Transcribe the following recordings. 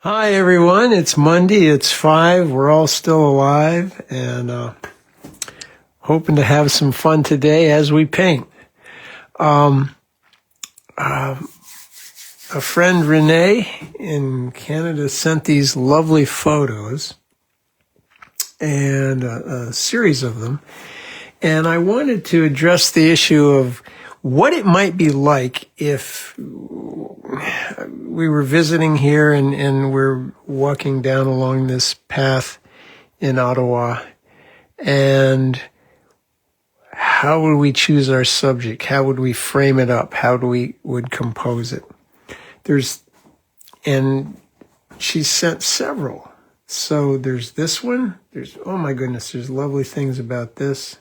Hi, everyone. It's Monday. It's 5. We're all still alive and hoping to have some fun today as we paint. A friend, Renee, in Canada sent these lovely photos and a series of them. And I wanted to address the issue of what it might be like if we were visiting here and we're walking down along this path in Ottawa, and how would we choose our subject? How would we frame it up? How would compose it? And she sent several. So there's this one. Oh my goodness, there's lovely things about this.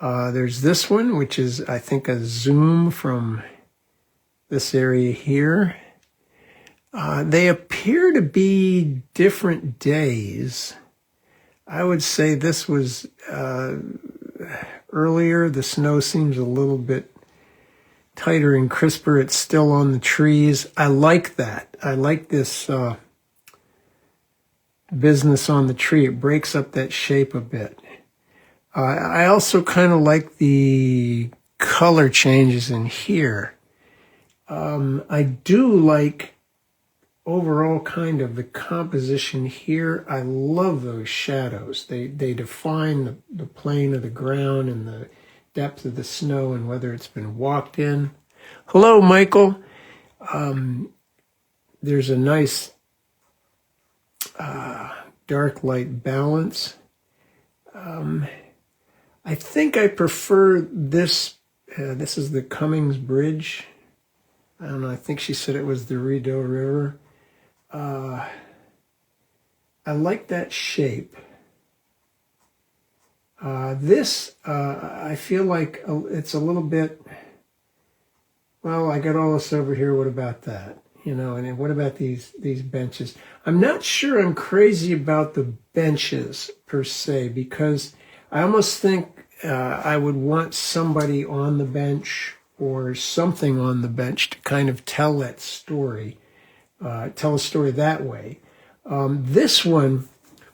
There's this one, which is, I think, a zoom from this area here. They appear to be different days. I would say this was earlier. The snow seems a little bit tighter and crisper. It's still on the trees. I like that. I like this business on the tree. It breaks up that shape a bit. I also kind of like the color changes in here. I do like overall kind of the composition here. I love those shadows. They define the plane of the ground and the depth of the snow and whether it's been walked in. Hello, Michael. There's a nice dark light balance. I think I prefer this. This is the Cummings Bridge. I don't know. I think she said it was the Rideau River. I like that shape. I feel like it's a little bit, well, I got all this over here. What about that? You know, and what about these benches? I'm not sure I'm crazy about the benches per se, because I almost think I would want somebody on the bench or something on the bench to kind of tell that story, tell a story that way. This one,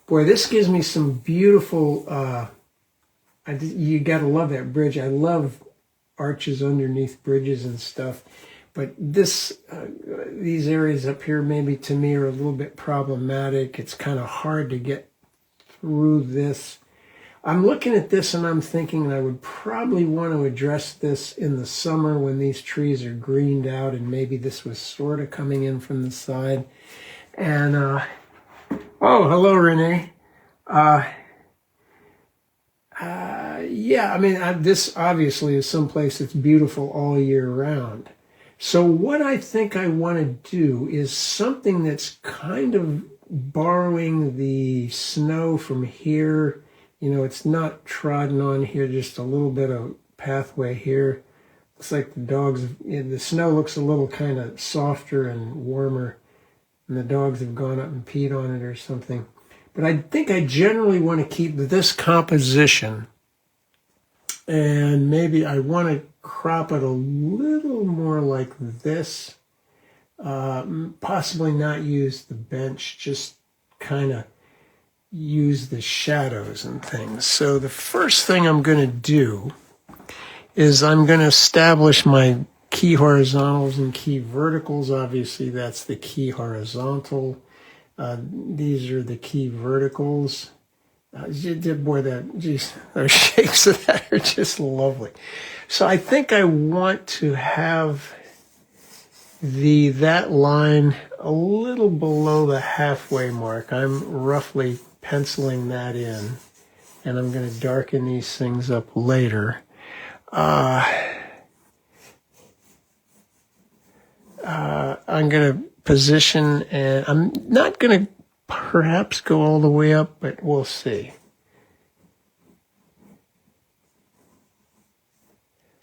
boy, this gives me some beautiful, you gotta love that bridge. I love arches underneath bridges and stuff. But these areas up here maybe to me are a little bit problematic. It's kind of hard to get through this. I'm looking at this and I'm thinking I would probably want to address this in the summer when these trees are greened out, and maybe this was sort of coming in from the side. And, oh, hello, Renee. Yeah, I mean, this obviously is someplace that's beautiful all year round. So what I think I want to do is something that's kind of borrowing the snow from here. You know, it's not trodden on here, just a little bit of pathway here. Looks like the snow looks a little kind of softer and warmer, and the dogs have gone up and peed on it or something. But I think I generally want to keep this composition, and maybe I want to crop it a little more like this. Possibly not use the bench, just kind of use the shadows and things. So the first thing I'm going to do is I'm going to establish my key horizontals and key verticals. Obviously, that's the key horizontal. These are the key verticals. Boy, those shapes of that are just lovely. So I think I want to have that line a little below the halfway mark. I'm roughly penciling that in, and I'm going to darken these things up later. I'm going to position, and I'm not going to perhaps go all the way up, but we'll see.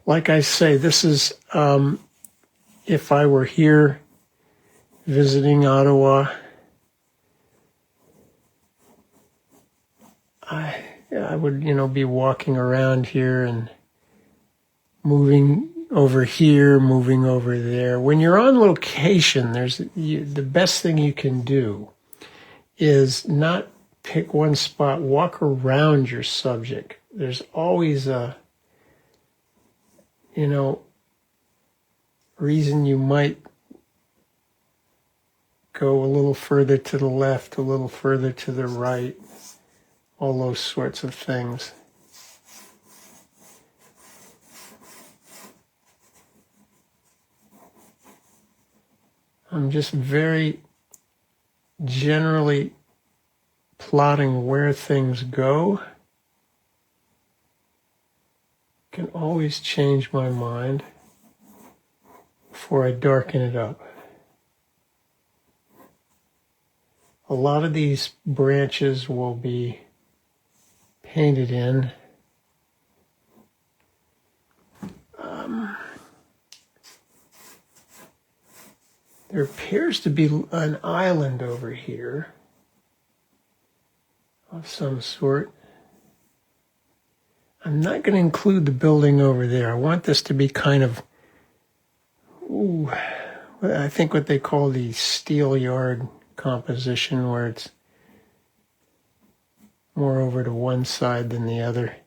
Like I say, this is, if I were here visiting Ottawa, I would, be walking around here and moving over here, moving over there. When you're on location, the best thing you can do is not pick one spot, walk around your subject. There's always a, reason you might go a little further to the left, a little further to the right, all those sorts of things. I'm just very generally plotting where things go. Can always change my mind before I darken it up. A lot of these branches will be painted in. There appears to be an island over here of some sort. I'm not going to include the building over there. I want this to be kind of, I think what they call the steel yard composition, where it's more over to one side than the other.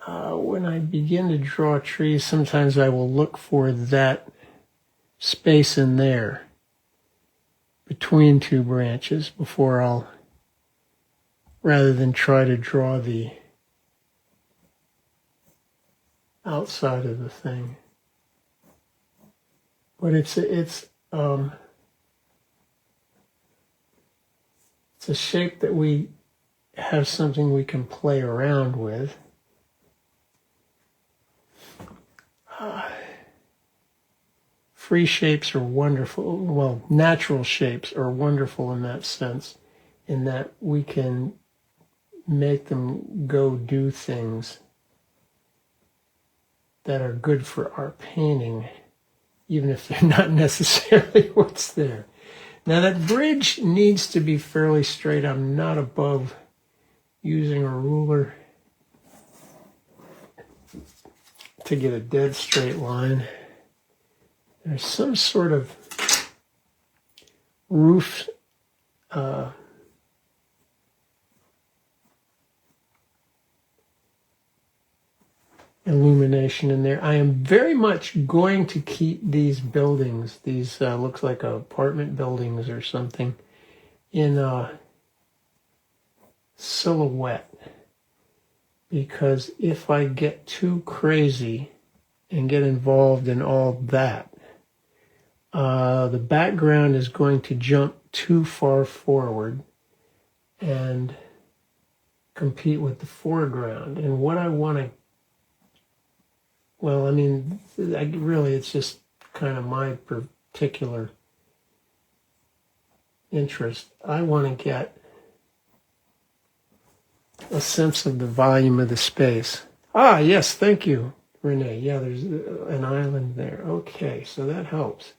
When I begin to draw trees, sometimes I will look for that space in there between two branches before I'll, rather than try to draw the outside of the thing. But it's a shape that we have something we can play around with. Free shapes are wonderful. Well, natural shapes are wonderful in that sense, in that we can make them go do things that are good for our painting, even if they're not necessarily what's there. Now that bridge needs to be fairly straight. I'm not above using a ruler to get a dead straight line. There's some sort of roof illumination in there. I am very much going to keep these buildings, these looks like apartment buildings or something, in silhouette. Because if I get too crazy and get involved in all that, the background is going to jump too far forward and compete with the foreground. And what I want to, well, I mean, really, it's just kind of my particular interest. I want to get a sense of the volume of the space. Ah, yes, thank you, Renee. Yeah, there's an island there. Okay, so that helps.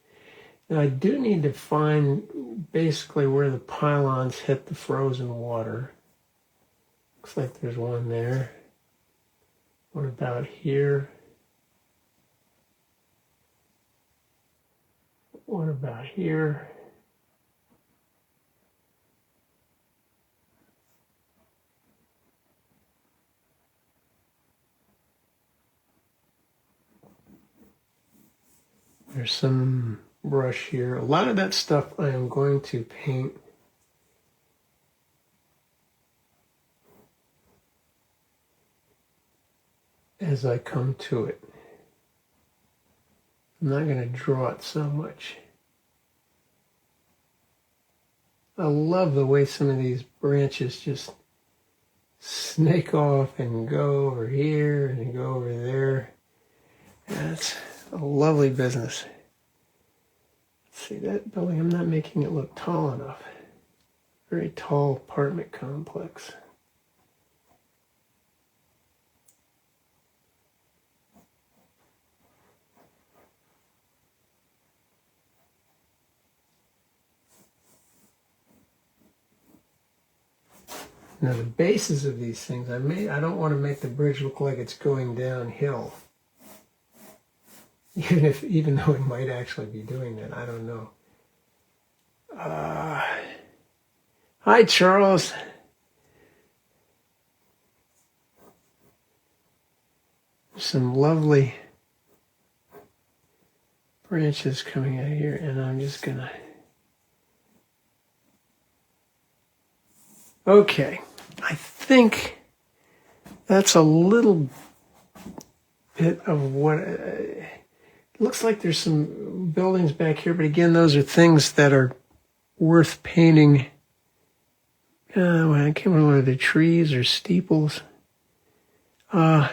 Now, I do need to find basically where the pylons hit the frozen water. Looks like there's one there. What about here? What about here? There's some brush here. A lot of that stuff I am going to paint as I come to it. I'm not going to draw it so much. I love the way some of these branches just snake off and go over here and go over there. That's a lovely business. See that building? I'm not making it look tall enough. Very tall apartment complex. Now the bases of these things, I don't want to make the bridge look like it's going downhill. even though it might actually be doing that. I don't know. Hi, Charles. Some lovely branches coming out here, and I'm just gonna. Okay, I think that's a little bit of what. It looks like there's some buildings back here, but again, those are things that are worth painting. I can't remember whether they're trees or steeples. I'm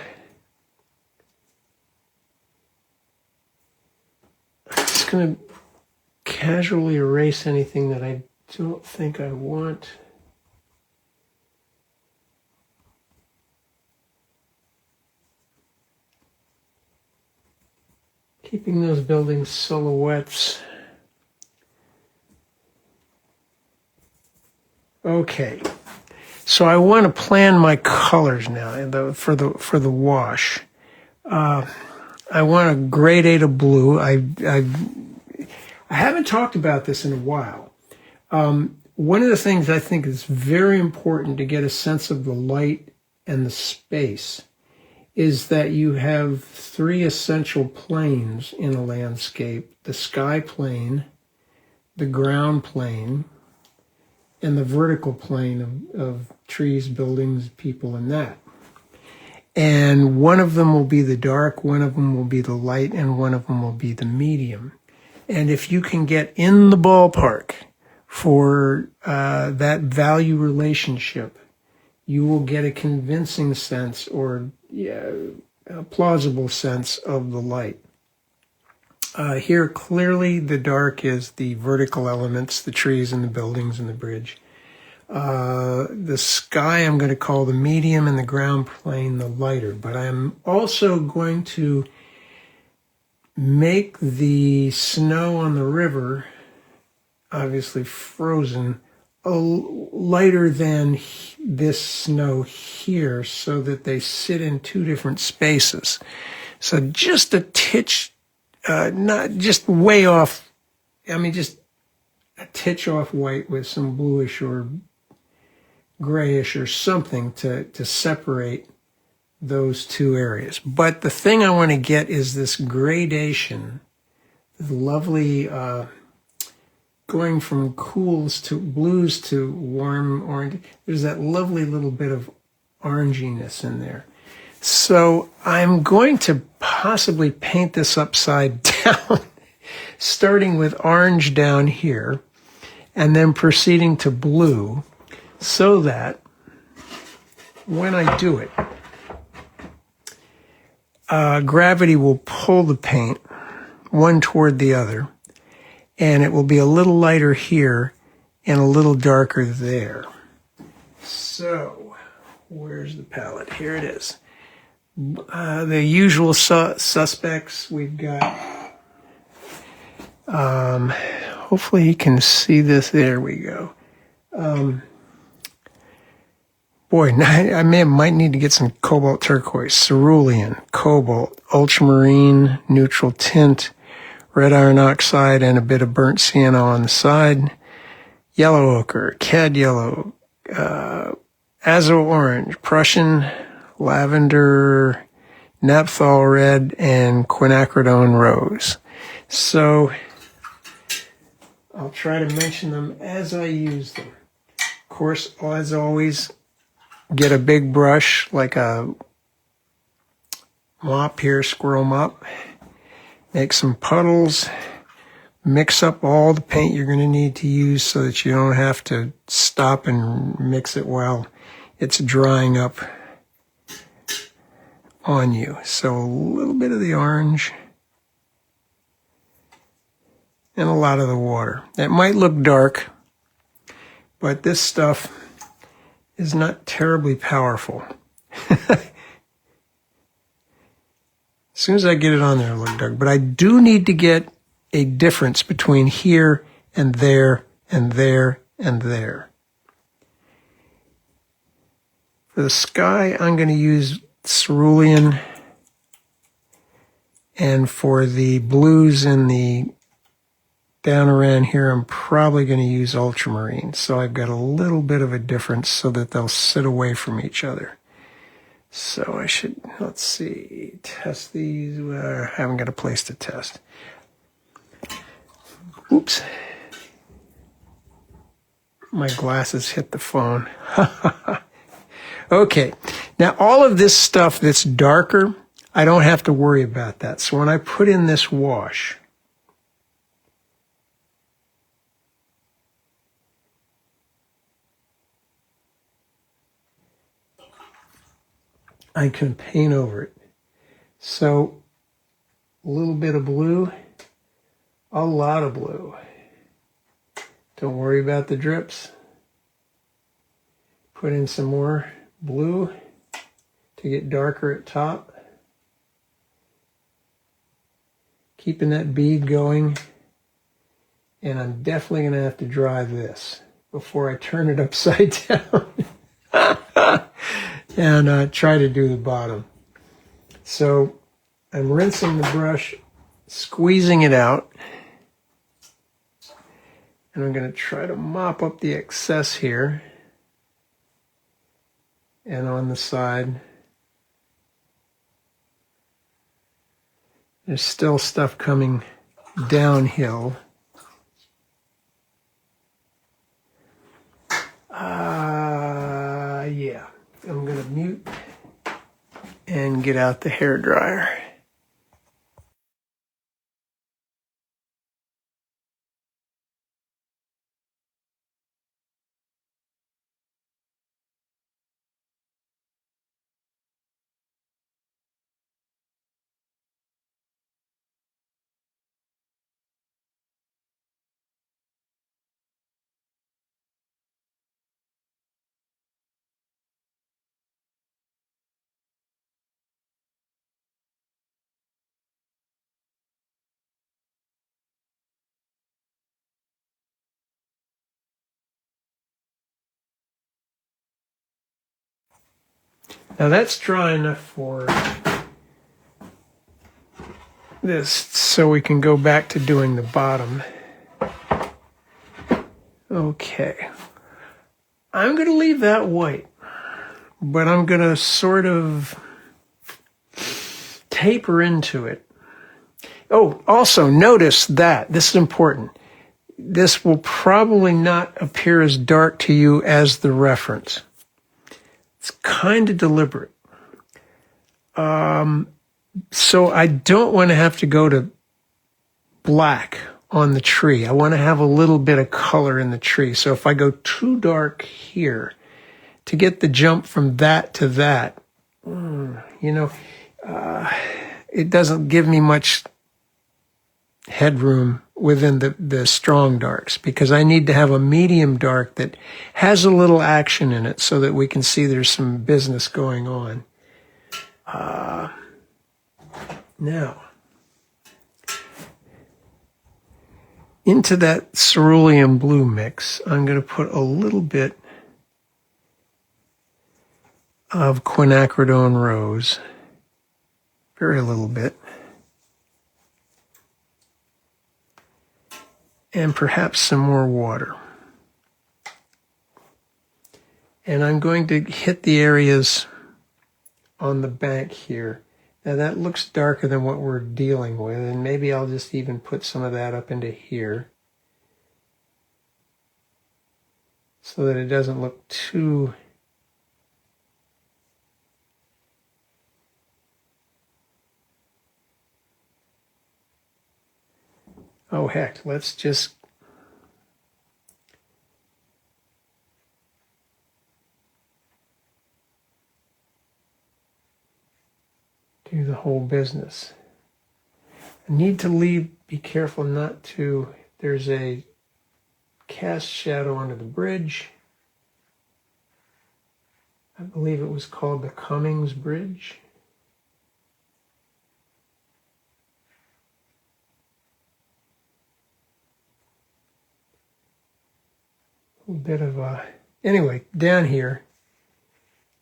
just going to casually erase anything that I don't think I want. Keeping those buildings silhouettes. Okay, so I want to plan my colors now for the wash. I want a grade 8 blue. I haven't talked about this in a while. One of the things I think is very important to get a sense of the light and the space is that you have 3 essential planes in a landscape: the sky plane, the ground plane, and the vertical plane of trees, buildings, people, and that. And one of them will be the dark, one of them will be the light, and one of them will be the medium. And if you can get in the ballpark for that value relationship, you will get a convincing sense or a plausible sense of the light. Here, clearly, the dark is the vertical elements, the trees and the buildings and the bridge. The sky I'm going to call the medium and the ground plane the lighter. But I'm also going to make the snow on the river, obviously frozen, lighter than this snow here so that they sit in 2 different spaces. So just a titch. Not just way off, just a titch off white with some bluish or grayish or something to separate those 2 areas. But the thing I want to get is this gradation, the lovely going from cools to blues to warm orange. There's that lovely little bit of oranginess in there. So I'm going to possibly paint this upside down, starting with orange down here, and then proceeding to blue, so that when I do it, gravity will pull the paint one toward the other, and it will be a little lighter here and a little darker there. So, where's the palette? Here it is. The usual suspects. We've got, hopefully you can see this. There we go. Boy, I might need to get some cobalt turquoise, cerulean, cobalt, ultramarine, neutral tint, red iron oxide, and a bit of burnt sienna on the side, yellow ochre, cad yellow, azo orange, Prussian, lavender, naphthol red, and quinacridone rose. So I'll try to mention them as I use them. Of course, as always, get a big brush like a mop here, squirrel mop. Make some puddles. Mix up all the paint you're going to need to use so that you don't have to stop and mix it while it's drying up on you. So a little bit of the orange and a lot of the water. That might look dark, but this stuff is not terribly powerful. As soon as I get it on there, it'll look dark. But I do need to get a difference between here and there and there and there. For the sky, I'm going to use cerulean And for the blues in the down around here, I'm probably going to use ultramarine. So I've got a little bit of a difference so that they'll sit away from each other. So I should, let's see, test these. I haven't got a place to test. Oops. My glasses hit the phone. Okay. Now all of this stuff that's darker, I don't have to worry about that. So when I put in this wash, I can paint over it. So a little bit of blue, a lot of blue. Don't worry about the drips. Put in some more blue to get darker at top. Keeping that bead going. And I'm definitely going to have to dry this before I turn it upside down. And try to do the bottom. So I'm rinsing the brush, squeezing it out, and I'm going to try to mop up the excess here and on the side. There's still stuff coming downhill. Yeah. I'm going to mute and get out the hairdryer. Now that's dry enough for this, so we can go back to doing the bottom. Okay. I'm going to leave that white, but I'm going to sort of taper into it. Oh, also notice that, this is important, this will probably not appear as dark to you as the reference. It's kind of deliberate. So I don't want to have to go to black on the tree. I want to have a little bit of color in the tree. So if I go too dark here, to get the jump from that to that, it doesn't give me much headroom within the strong darks, because I need to have a medium dark that has a little action in it so that we can see there's some business going on. Now, into that cerulean blue mix, I'm going to put a little bit of quinacridone rose, very little bit, and perhaps some more water. And I'm going to hit the areas on the bank here. Now that looks darker than what we're dealing with, and maybe I'll just even put some of that up into here so that it doesn't look too... Oh heck, let's just do the whole business. I need to be careful not to, there's a cast shadow under the bridge. I believe it was called the Cummings Bridge. A bit of a, anyway, down here,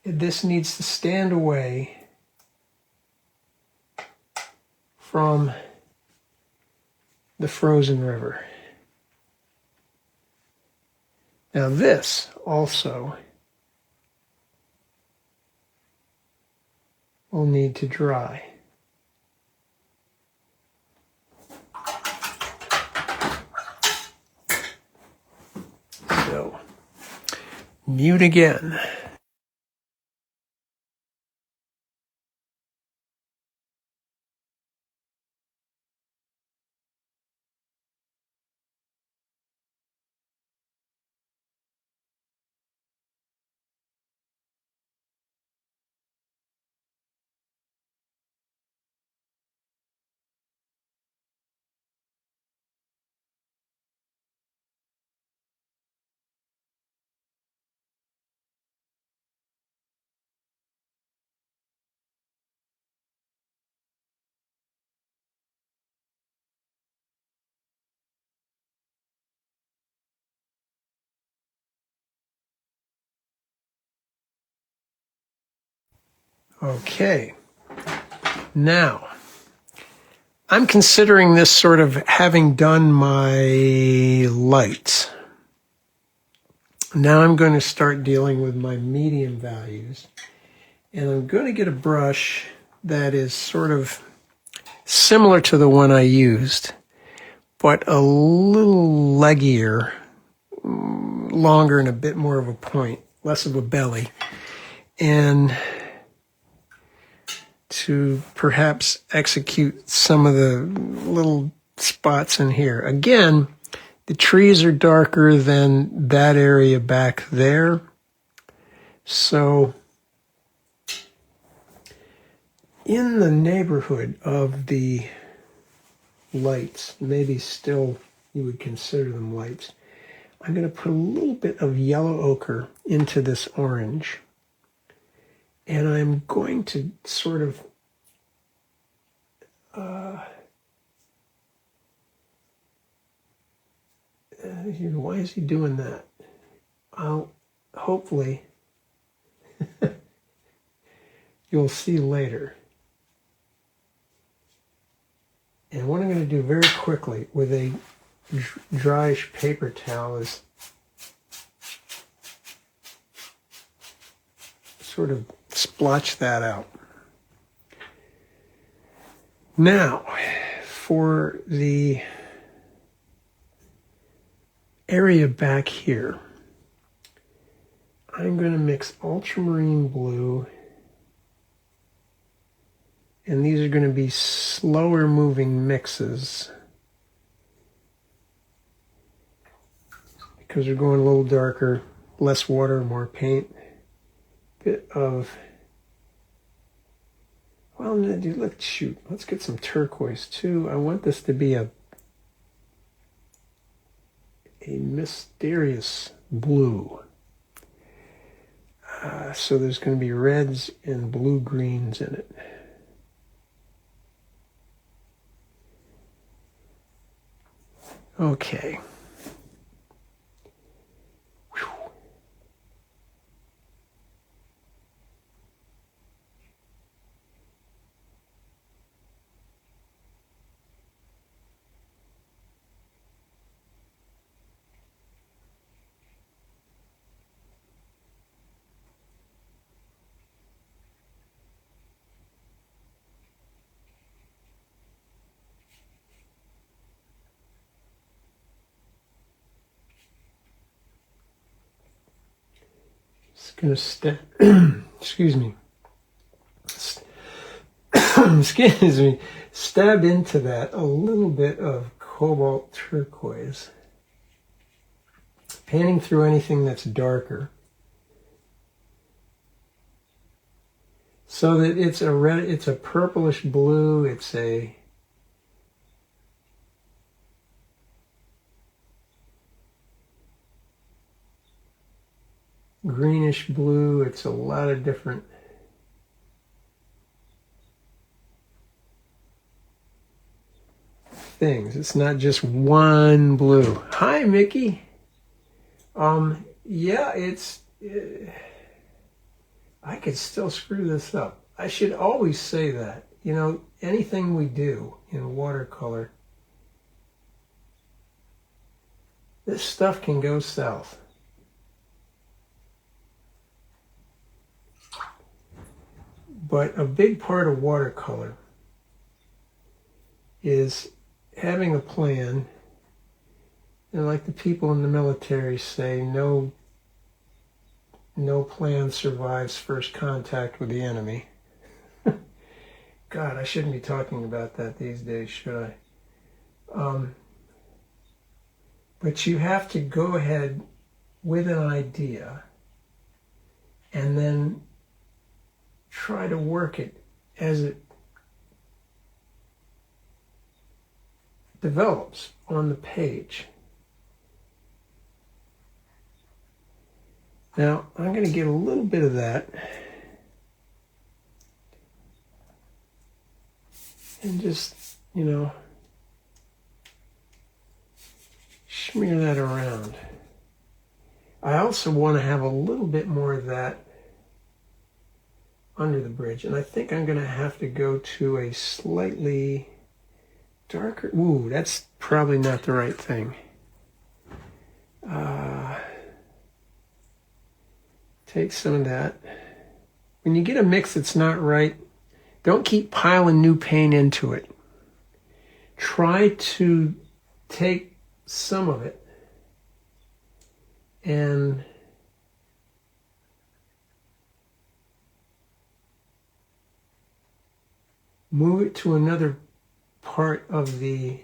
this needs to stand away from the frozen river. Now this also will need to dry. So, mute again. Okay, now I'm considering this sort of having done my lights. Now I'm going to start dealing with my medium values, and I'm going to get a brush that is sort of similar to the one I used, but a little leggier, longer and a bit more of a point, less of a belly, and to perhaps execute some of the little spots in here. Again, the trees are darker than that area back there. So in the neighborhood of the lights, maybe still you would consider them lights, I'm going to put a little bit of yellow ochre into this orange. And I'm going to sort of why is he doing that? I'll hopefully you'll see later. And what I'm going to do very quickly with a dryish paper towel is sort of splotch that out. Now, for the area back here, I'm going to mix ultramarine blue, and these are going to be slower moving mixes because they're going a little darker, less water, more paint. Bit of, well, let's get some turquoise too. I want this to be a mysterious blue. So there's going to be reds and blue greens in it. Okay. Going to excuse me, stab into that a little bit of cobalt turquoise, painting through anything that's darker, so that it's a red, it's a purplish blue, it's a greenish blue, it's a lot of different things. It's not just one blue. Hi, Mickey. Yeah, I could still screw this up. I should always say that. you know, anything we do in watercolor, this stuff can go south. But a big part of watercolor is having a plan. And like the people in the military say, no plan survives first contact with the enemy. God, I shouldn't be talking about that these days, should I? But you have to go ahead with an idea and then try to work it as it develops on the page. Now, I'm going to get a little bit of that and just, you know, smear that around. I also want to have a little bit more of that under the bridge, and I think I'm going to have to go to a slightly darker. Ooh, that's probably not the right thing. Take some of that. When you get a mix that's not right, don't keep piling new paint into it. Try to take some of it and move it to another part of the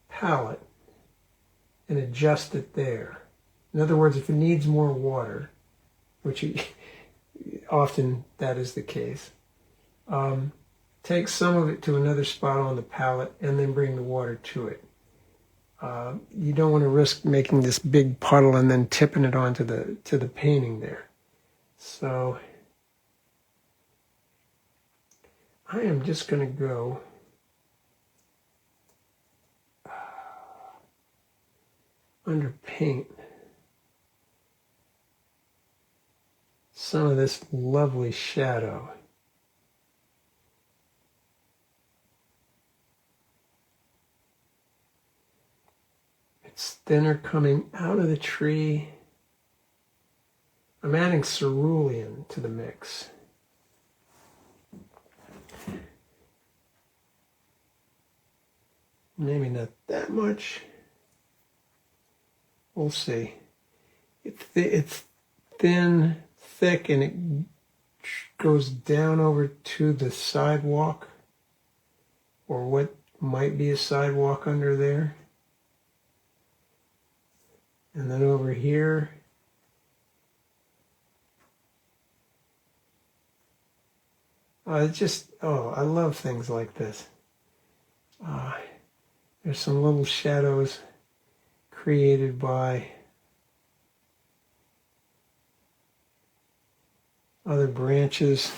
palette and adjust it there. In other words, if it needs more water, which often that is the case, take some of it to another spot on the palette and then bring the water to it. You don't want to risk making this big puddle and then tipping it onto the painting there. So I am just going to go under paint some of this lovely shadow. It's thinner coming out of the tree. I'm adding cerulean to the mix. Maybe not that much. We'll see. It's thin, thick, and it goes down over to the sidewalk, or what might be a sidewalk under there. And then over here, I love things like this. There's some little shadows created by other branches.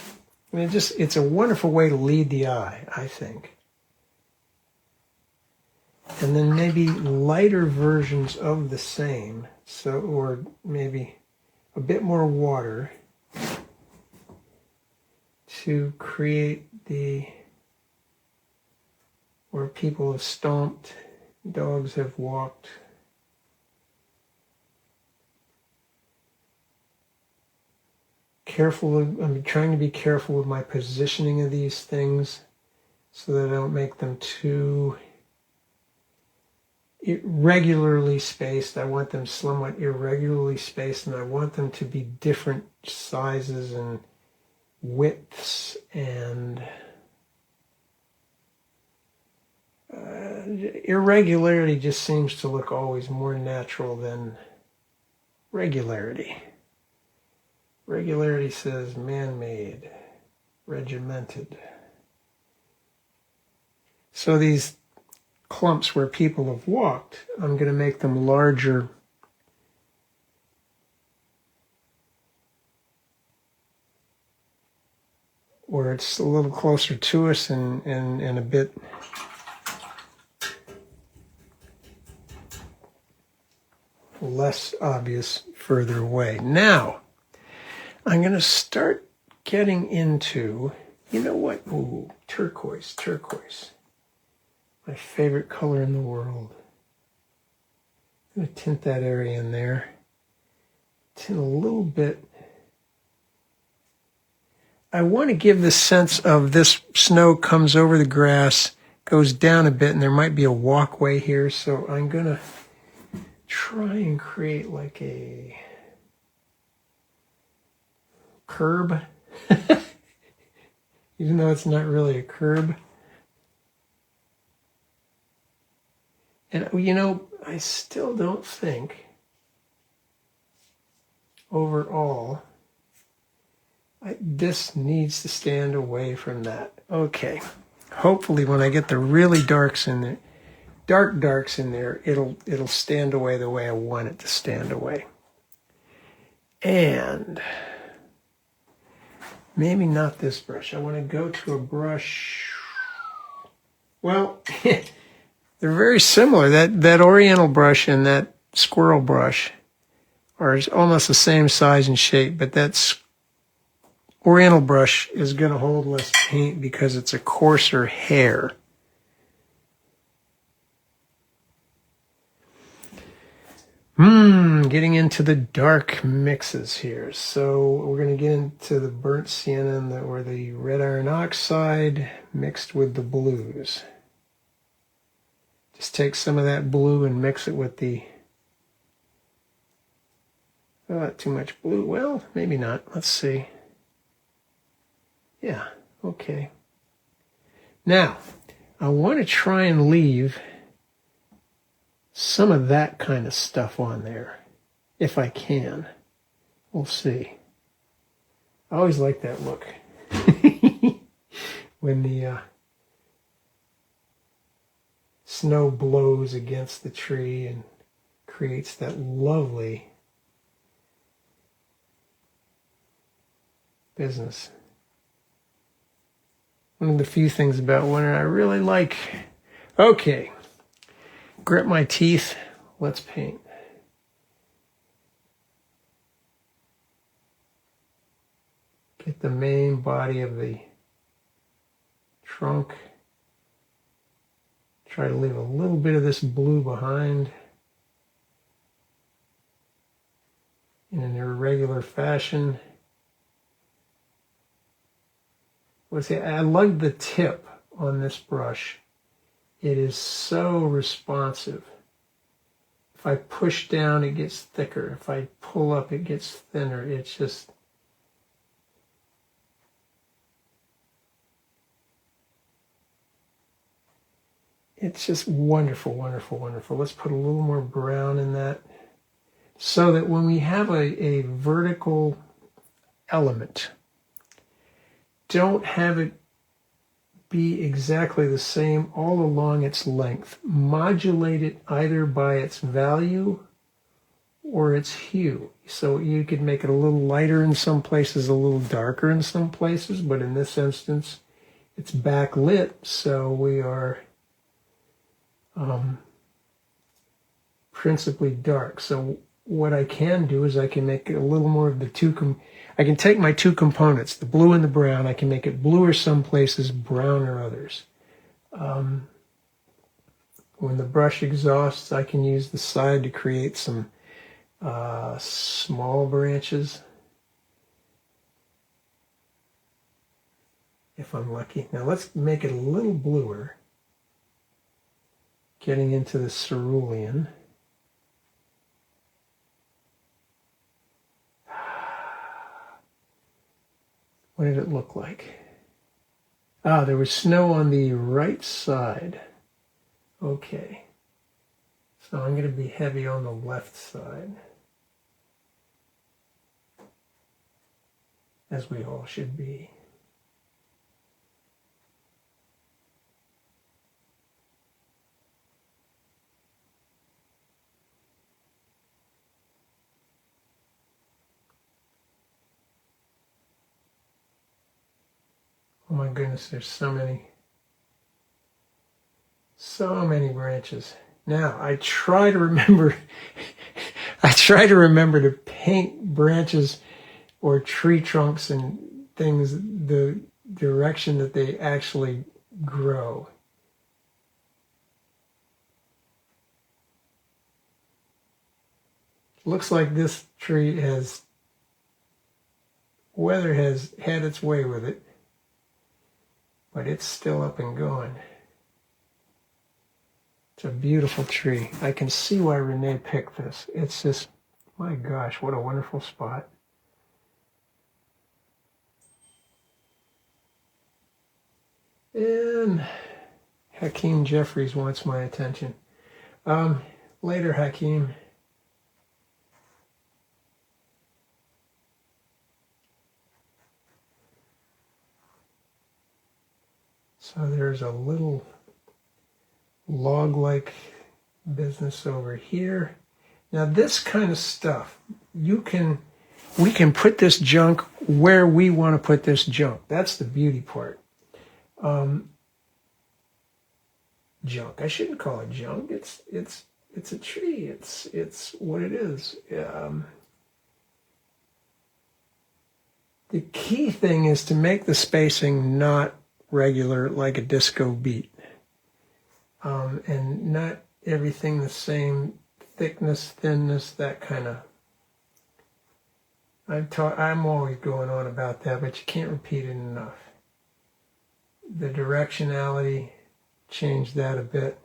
I mean, it's a wonderful way to lead the eye, I think. And then maybe lighter versions of the same, or maybe a bit more water to create where people have stomped, dogs have walked. I'm trying to be careful with my positioning of these things so that I don't make them too irregularly spaced. I want them somewhat irregularly spaced, and I want them to be different sizes and widths, and irregularity just seems to look always more natural than regularity. Regularity says man-made, regimented. So these clumps where people have walked, I'm going to make them larger where it's a little closer to us and a bit less obvious further away. Now, I'm going to start getting into You know what? Ooh, turquoise, turquoise. My favorite color in the world. I'm going to tint that area in there. Tint a little bit. I want to give the sense of this snow comes over the grass, goes down a bit, and there might be a walkway here. So I'm going to try and create like a curb, even though it's not really a curb. And, you know, I still don't think overall this needs to stand away from that. Okay. Hopefully when I get the really darks in there, darks in there, it'll stand away the way I want it to stand away. And maybe not this brush. I want to go to a brush. Well, they're very similar. That Oriental brush and that squirrel brush are almost the same size and shape, but that Oriental brush is going to hold less paint because it's a coarser hair. Getting into the dark mixes here. So we're going to get into the burnt sienna or the red iron oxide mixed with the blues. Just take some of that blue and mix it with the... too much blue. Well, maybe not. Let's see. Yeah, okay. Now, I want to try and leave some of that kind of stuff on there, if I can. We'll see. I always like that look. When the snow blows against the tree and creates that lovely business. One of the few things about winter I really like. Okay, grit my teeth, let's paint. Get the main body of the trunk. Try to leave a little bit of this blue behind in an irregular fashion. I like the tip on this brush. It is so responsive. If I push down, it gets thicker. If I pull up, it gets thinner. It's just... it's just wonderful, wonderful, wonderful. Let's put a little more brown in that so that when we have a vertical element, don't have it be exactly the same all along its length. Modulate it either by its value or its hue. So you could make it a little lighter in some places, a little darker in some places, but in this instance, it's backlit, so we are principally dark. So what I can do is I can make it a little more of the I can take my two components, the blue and the brown, I can make it bluer some places, browner others. When the brush exhausts, I can use the side to create some small branches, if I'm lucky. Now let's make it a little bluer, getting into the cerulean. What did it look like? Ah, there was snow on the right side. Okay. So I'm going to be heavy on the left side, as we all should be. Oh my goodness, there's so many branches. Now, I try to remember to paint branches or tree trunks and things the direction that they actually grow. Looks like this tree weather has had its way with it, but it's still up and going. It's a beautiful tree. I can see why Renee picked this. It's just, my gosh, what a wonderful spot. And Hakeem Jeffries wants my attention. Later, Hakeem. So there's a little log-like business over here. Now this kind of stuff, we can put this junk where we want to put this junk. That's the beauty part. Junk. I shouldn't call it junk. It's a tree. It's what it is. The key thing is to make the spacing not regular, like a disco beat, and not everything the same thickness, thinness, that kind of. I'm always going on about that, but you can't repeat it enough. The directionality, change that a bit.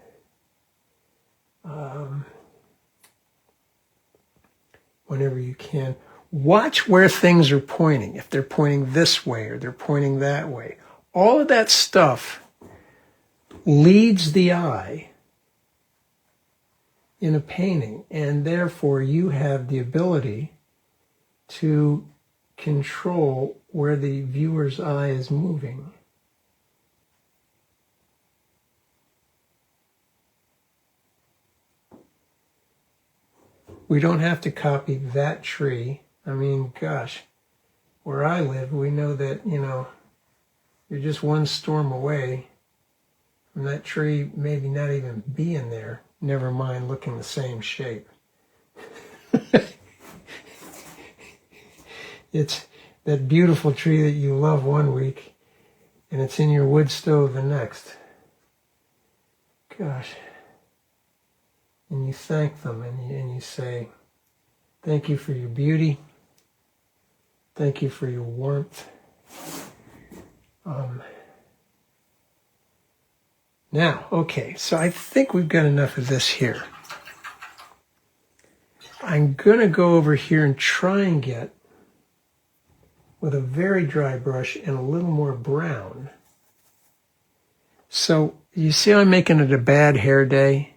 Whenever you can. Watch where things are pointing. If they're pointing this way or they're pointing that way. All of that stuff leads the eye in a painting, and therefore you have the ability to control where the viewer's eye is moving. We don't have to copy that tree. I mean, gosh, where I live, we know that, you're just one storm away from that tree maybe not even being there, never mind looking the same shape. It's that beautiful tree that you love one week, and it's in your wood stove the next. Gosh. And you thank them, and you say, thank you for your beauty. Thank you for your warmth. Now, okay, so I think we've got enough of this here. I'm going to go over here and try and get, with a very dry brush and a little more brown. So, you see how I'm making it a bad hair day?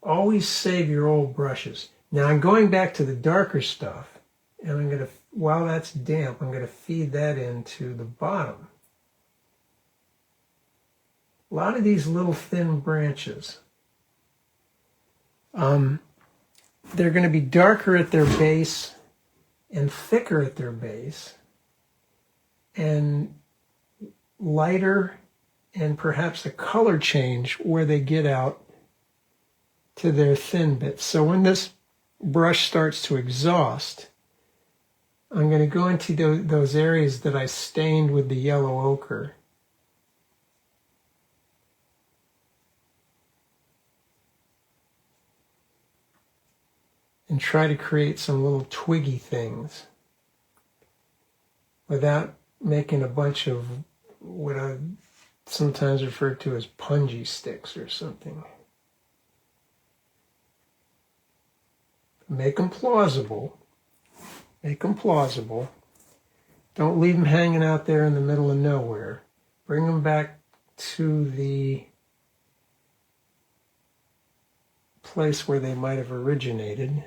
Always save your old brushes. Now I'm going back to the darker stuff, and I'm going to, while that's damp, I'm going to feed that into the bottom. A lot of these little thin branches, they're going to be darker at their base and thicker at their base, and lighter and perhaps a color change where they get out to their thin bits. So when this brush starts to exhaust, I'm going to go into those areas that I stained with the yellow ochre. And try to create some little twiggy things without making a bunch of what I sometimes refer to as punji sticks or something. Make them plausible. Make them plausible. Don't leave them hanging out there in the middle of nowhere. Bring them back to the place where they might have originated.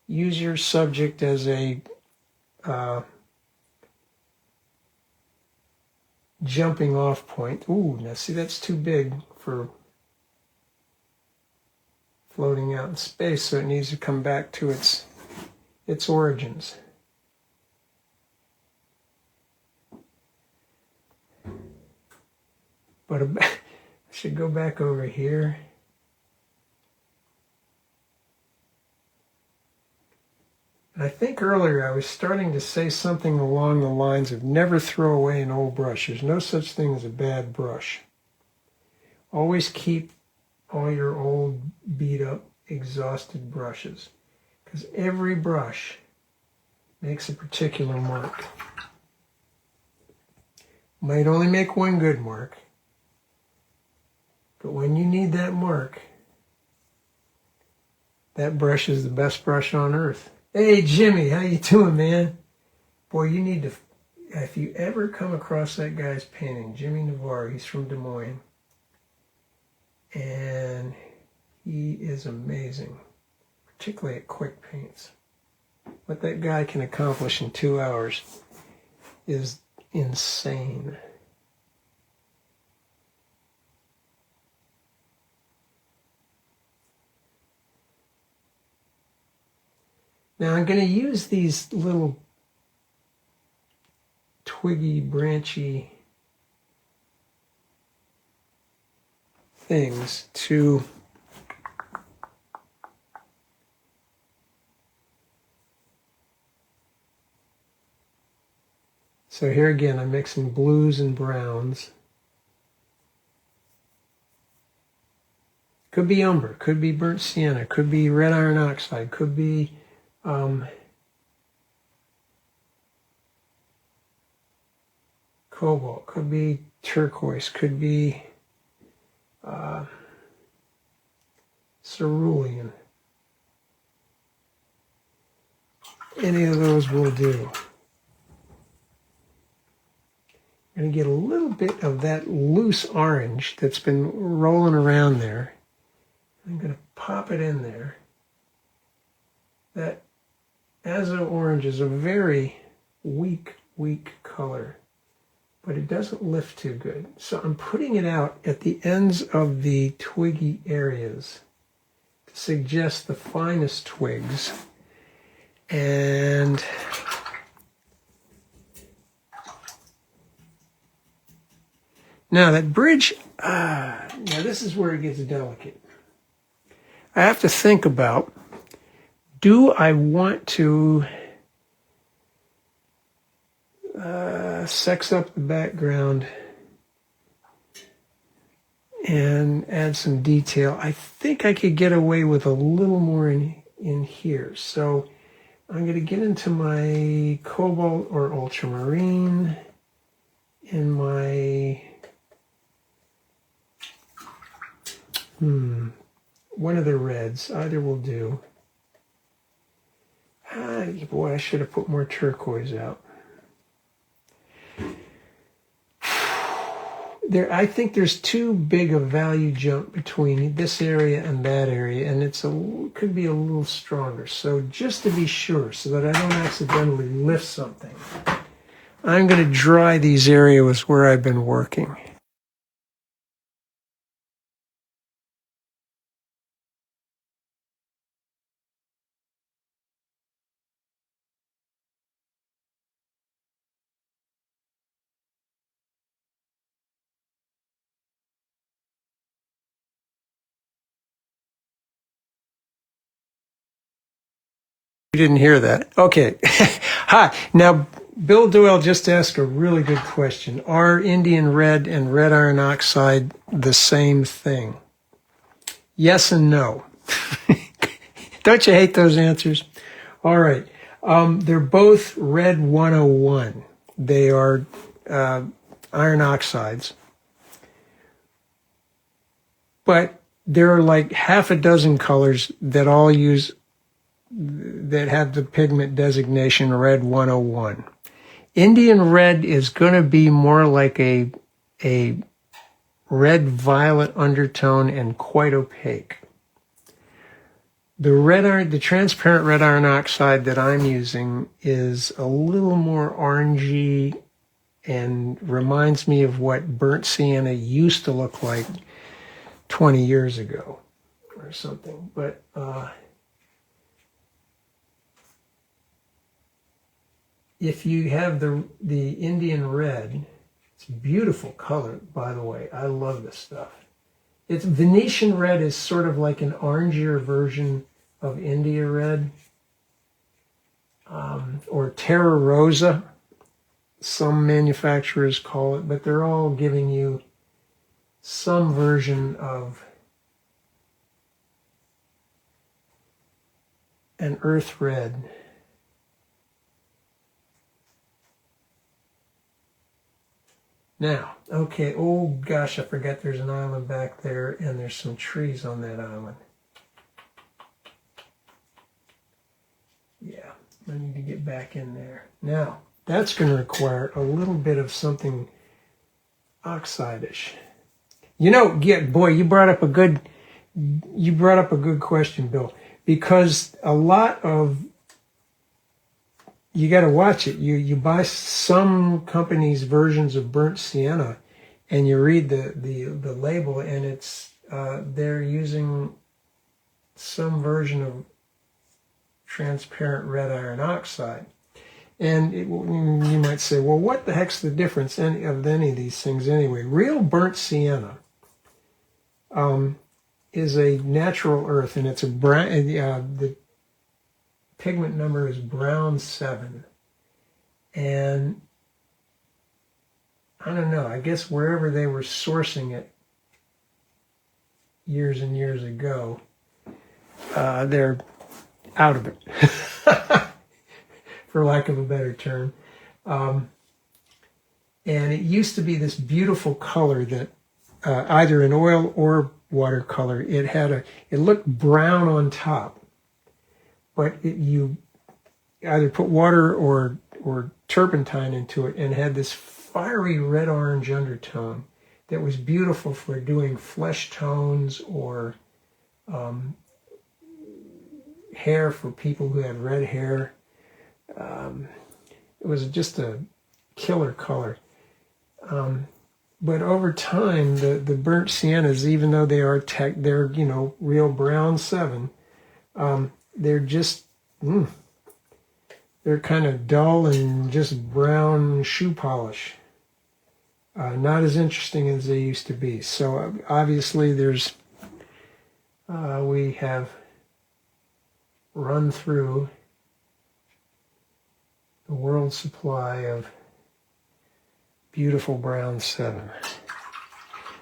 Use your subject as a jumping off point. Ooh, now see, that's too big for floating out in space, so it needs to come back to its origins. But should go back over here. I think earlier I was starting to say something along the lines of never throw away an old brush. There's no such thing as a bad brush. Always keep all your old, beat up, exhausted brushes, because every brush makes a particular mark. Might only make one good mark, but when you need that mark, that brush is the best brush on earth. Hey Jimmy, how you doing, man? Boy, you need to, if you ever come across that guy's painting, Jimmy Navarro, he's from Des Moines, and he is amazing, particularly at quick paints. What that guy can accomplish in 2 hours is insane. Now I'm going to use these little twiggy, branchy things to so here again I'm mixing blues and browns. Could be umber, could be burnt sienna, could be red iron oxide, could be cobalt, could be turquoise, could be cerulean. Any of those will do. I'm going to get a little bit of that loose orange that's been rolling around there. I'm going to pop it in there. That azo orange is a very weak color, but it doesn't lift too good. So I'm putting it out at the ends of the twiggy areas to suggest the finest twigs. And now that bridge, now this is where it gets delicate. I have to think about, do I want to sex up the background and add some detail? I think I could get away with a little more in here. So I'm going to get into my cobalt or ultramarine in my one of the reds. Either will do. Boy, I should have put more turquoise out. I think there's too big a value jump between this area and that area, and could be a little stronger. So just to be sure, so that I don't accidentally lift something, I'm going to dry these areas where I've been working. You didn't hear that. Okay. Hi. Now, Bill Doyle just asked a really good question. Are Indian red and red iron oxide the same thing? Yes and no. Don't you hate those answers? All right. They're both red 101. They are iron oxides. But there are like half a dozen colors that all use that have the pigment designation red 101. Indian red is going to be more like a red violet undertone and quite opaque. The transparent red iron oxide that I'm using is a little more orangey and reminds me of what burnt sienna used to look like 20 years ago or something. But if you have the Indian red, it's a beautiful color, by the way. I love this stuff. It's Venetian red is sort of like an orangier version of India red, or Terra Rosa, some manufacturers call it, but they're all giving you some version of an earth red. Now, okay, oh gosh, I forgot there's an island back there and there's some trees on that island. Yeah, I need to get back in there. Now, that's going to require a little bit of something oxide-ish. You know, yeah, boy, you brought up a good question, Bill, because a lot of, you got to watch it. You buy some companies' versions of burnt sienna, and you read the label, and it's they're using some version of transparent red iron oxide. And you might say, well, what the heck's the difference of any of these things anyway? Real burnt sienna is a natural earth, and it's a brown. The pigment number is brown 7, and I don't know. I guess wherever they were sourcing it years and years ago, they're out of it. For lack of a better term. And it used to be this beautiful color that either in oil or watercolor, it looked brown on top, but you either put water or turpentine into it and had this fiery red-orange undertone that was beautiful for doing flesh tones or hair for people who had red hair. It was just a killer color. But over time, the burnt siennas, even though they're real brown 7, they're just they're kind of dull and just brown shoe polish. Not as interesting as they used to be. So obviously, we have run through the world supply of beautiful brown 7.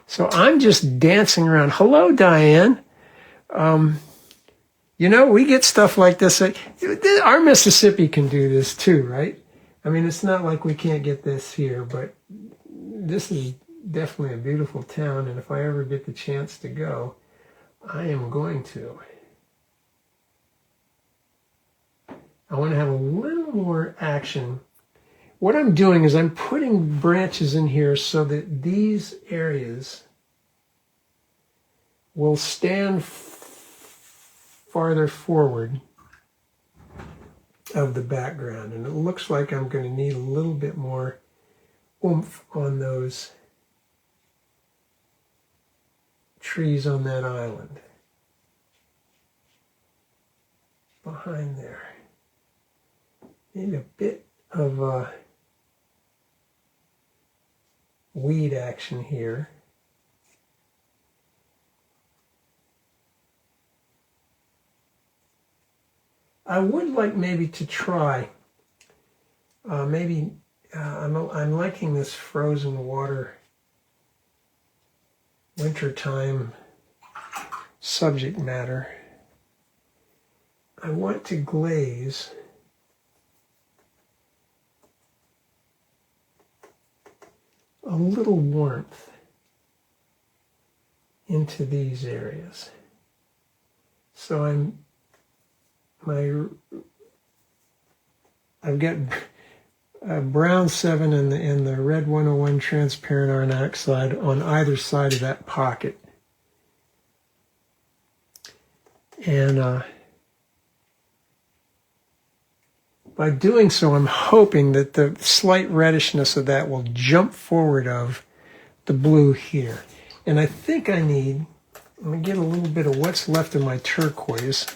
So I'm just dancing around. Hello, Diane. We get stuff like this. Our Mississippi can do this too, right? I mean, it's not like we can't get this here, but this is definitely a beautiful town, and if I ever get the chance to go, I am going to. I want to have a little more action. What I'm doing is I'm putting branches in here so that these areas will stand farther forward of the background. And it looks like I'm going to need a little bit more oomph on those trees on that island behind there. Need a bit of weed action here. I would like maybe to try, I'm liking this frozen water wintertime subject matter. I want to glaze a little warmth into these areas. So I've got brown 7 and the red 101 transparent iron oxide on either side of that pocket. And by doing so, I'm hoping that the slight reddishness of that will jump forward of the blue here. And I think I'm going to get a little bit of what's left of my turquoise.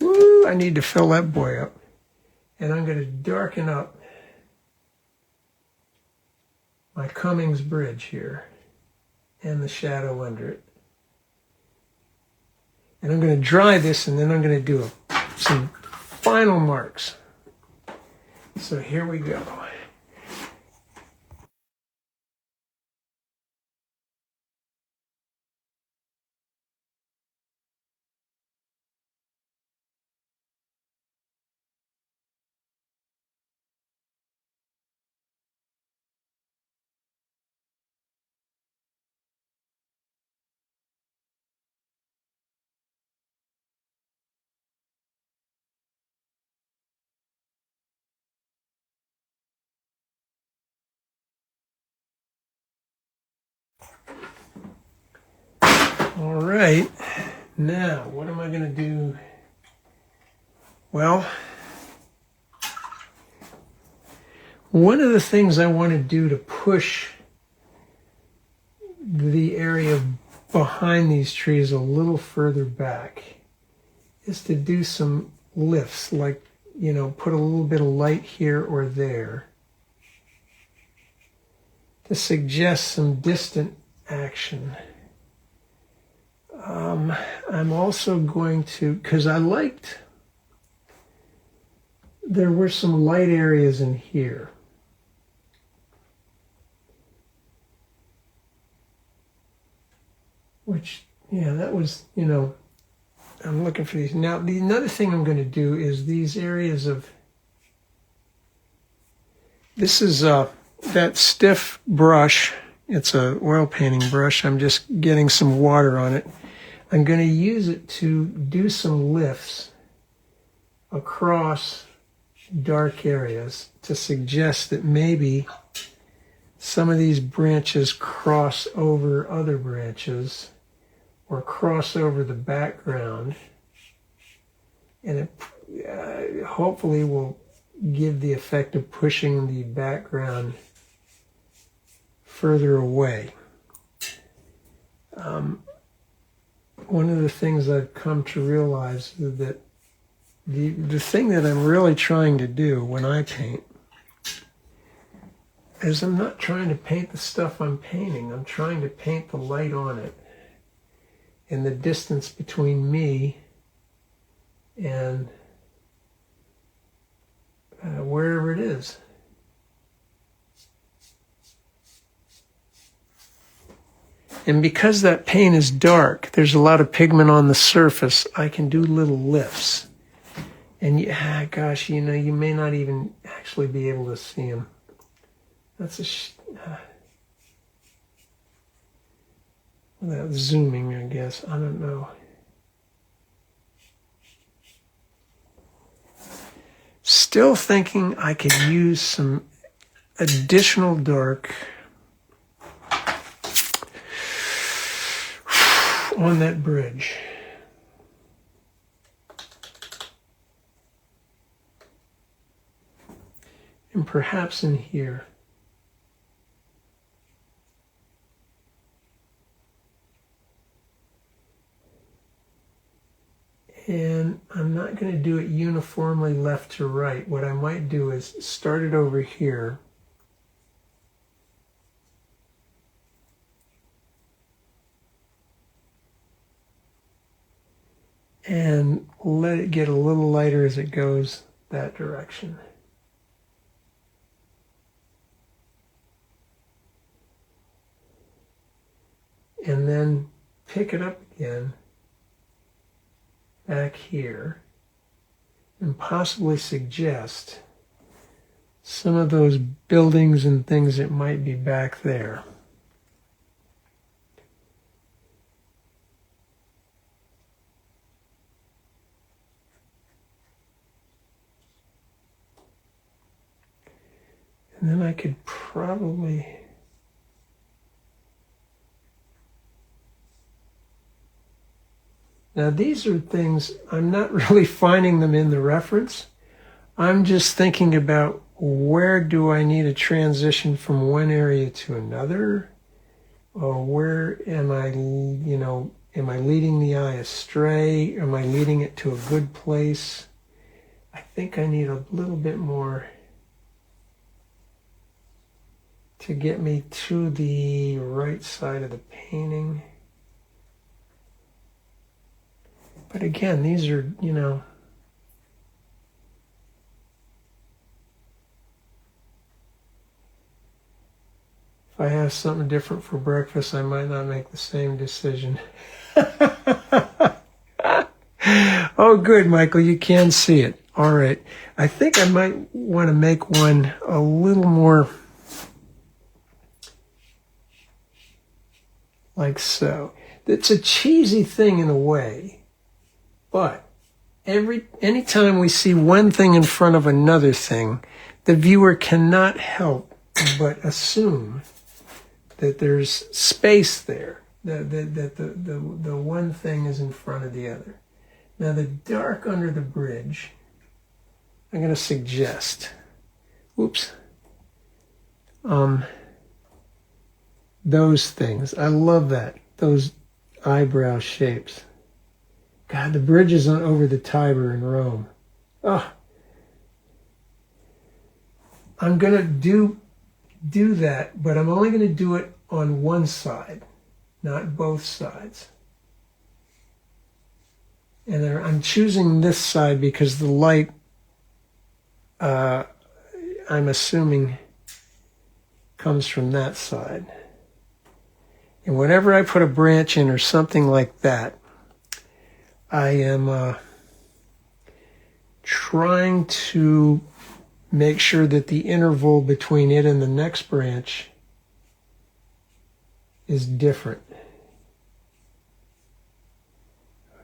Woo, I need to fill that boy up. And I'm going to darken up my Cummings bridge here. and the shadow under it. And I'm going to dry this, and then I'm going to do some final marks. So here we go. All right, now what am I going to do? Well, one of the things I want to do to push the area behind these trees a little further back is to do some lifts, like, you know, put a little bit of light here or there to suggest some distant action. I'm also going to, because there were some light areas in here. Which, yeah, that was, you know, I'm looking for these. Now, another thing I'm going to do is these areas of, this is that stiff brush. It's a oil painting brush. I'm just getting some water on it. I'm going to use it to do some lifts across dark areas to suggest that maybe some of these branches cross over other branches or cross over the background, and it hopefully will give the effect of pushing the background further away. One of the things I've come to realize is that the thing that I'm really trying to do when I paint is I'm not trying to paint the stuff I'm painting. I'm trying to paint the light on it and the distance between me and wherever it is. And because that paint is dark, there's a lot of pigment on the surface, I can do little lifts. And gosh, you know, you may not even actually be able to see them. That's without zooming, I guess. I don't know. Still thinking I could use some additional dark on that bridge. And perhaps in here. And I'm not going to do it uniformly left to right. What I might do is start it over here. And let it get a little lighter as it goes that direction. And then pick it up again back here and possibly suggest some of those buildings and things that might be back there. And then I could probably now these are things, I'm not really finding them in the reference. I'm just thinking about where do I need a transition from one area to another? Or where am I, you know, am I leading the eye astray? Am I leading it to a good place? I think I need a little bit more to get me to the right side of the painting. But again, these are, if I have something different for breakfast, I might not make the same decision. Oh, good, Michael, you can see it. All right. I think I might want to make one a little more like so. It's a cheesy thing in a way, but anytime we see one thing in front of another thing, the viewer cannot help but assume that there's space there, that the one thing is in front of the other. Now the dark under the bridge, I'm going to suggest, those things. I love that, those eyebrow shapes. God, the bridge is over the Tiber in Rome. Oh, I'm going to do that, but I'm only going to do it on one side, not both sides. And I'm choosing this side because the light, I'm assuming, comes from that side. And whenever I put a branch in or something like that, I am trying to make sure that the interval between it and the next branch is different.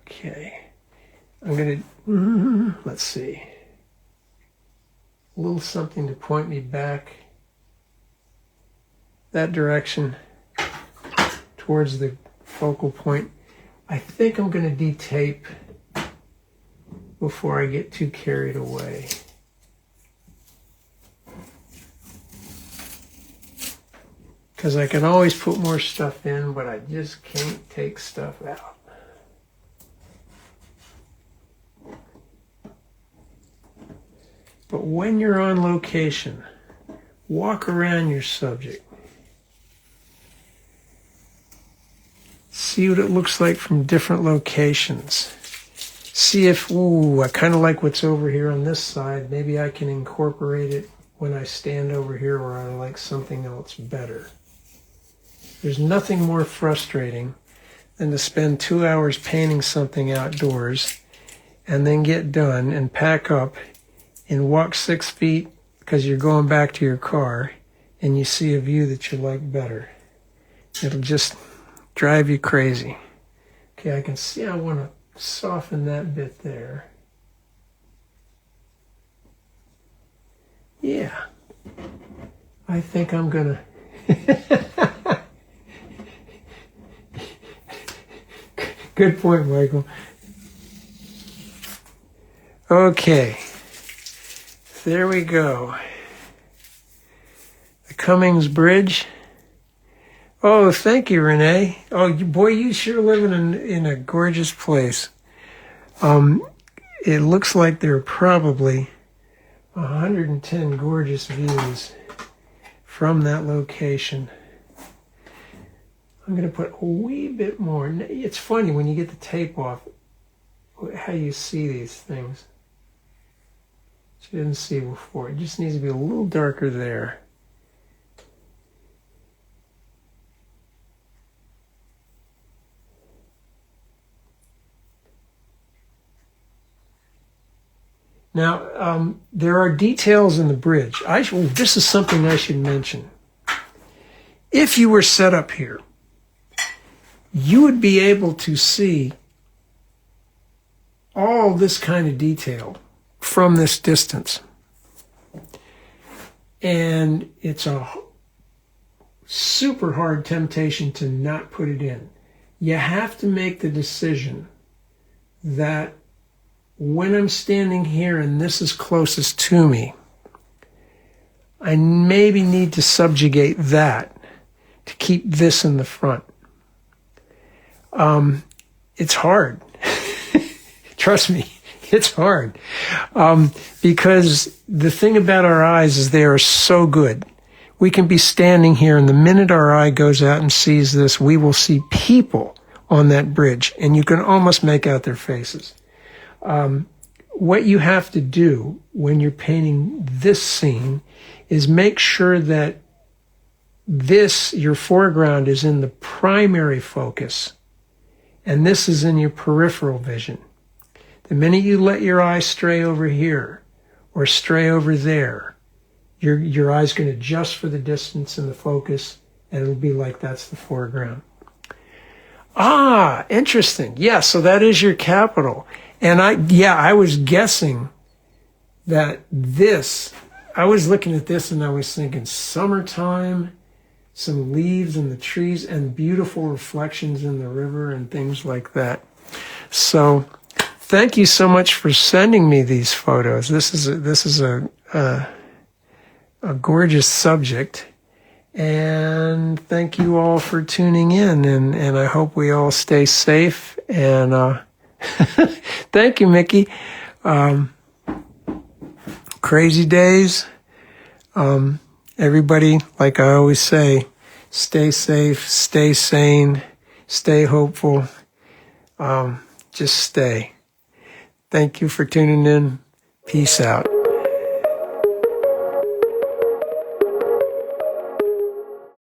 Okay. I'm going to, let's see, a little something to point me back that direction towards the focal point. I think I'm going to de-tape before I get too carried away. Because I can always put more stuff in, but I just can't take stuff out. But when you're on location, walk around your subject. See what it looks like from different locations. See if, I kind of like what's over here on this side. Maybe I can incorporate it when I stand over here, or I like something else better. There's nothing more frustrating than to spend 2 hours painting something outdoors and then get done and pack up and walk 6 feet because you're going back to your car and you see a view that you like better. It'll just drive you crazy. Okay, I can see I want to soften that bit there. Yeah. I think I'm going to... Good point, Michael. Okay. There we go. The Cummings Bridge. Oh, thank you, Renee. Oh, boy, you sure living in a gorgeous place. It looks like there are probably 110 gorgeous views from that location. I'm going to put a wee bit more. It's funny when you get the tape off, how you see these things. You didn't see before. It just needs to be a little darker there. Now, there are details in the bridge. This is something I should mention. If you were set up here, you would be able to see all this kind of detail from this distance. And it's a super hard temptation to not put it in. You have to make the decision that when I'm standing here and this is closest to me, I maybe need to subjugate that to keep this in the front. It's hard. Trust me, it's hard. Because the thing about our eyes is they are so good. We can be standing here, and the minute our eye goes out and sees this, we will see people on that bridge, and you can almost make out their faces. What you have to do when you're painting this scene is make sure that your foreground is in the primary focus, and this is in your peripheral vision. The minute you let your eye stray over here or stray over there, your eye's going to adjust for the distance and the focus, and it'll be like that's the foreground. Ah, interesting. Yeah, so that is your capital. And I was guessing that I was looking at this and I was thinking summertime, some leaves in the trees, and beautiful reflections in the river and things like that. So thank you so much for sending me these photos. This is a gorgeous subject. And thank you all for tuning in, and I hope we all stay safe. And thank you, Mickey. Crazy days. Everybody, like I always say, stay safe, stay sane, stay hopeful. Just stay. Thank you for tuning in. Peace out.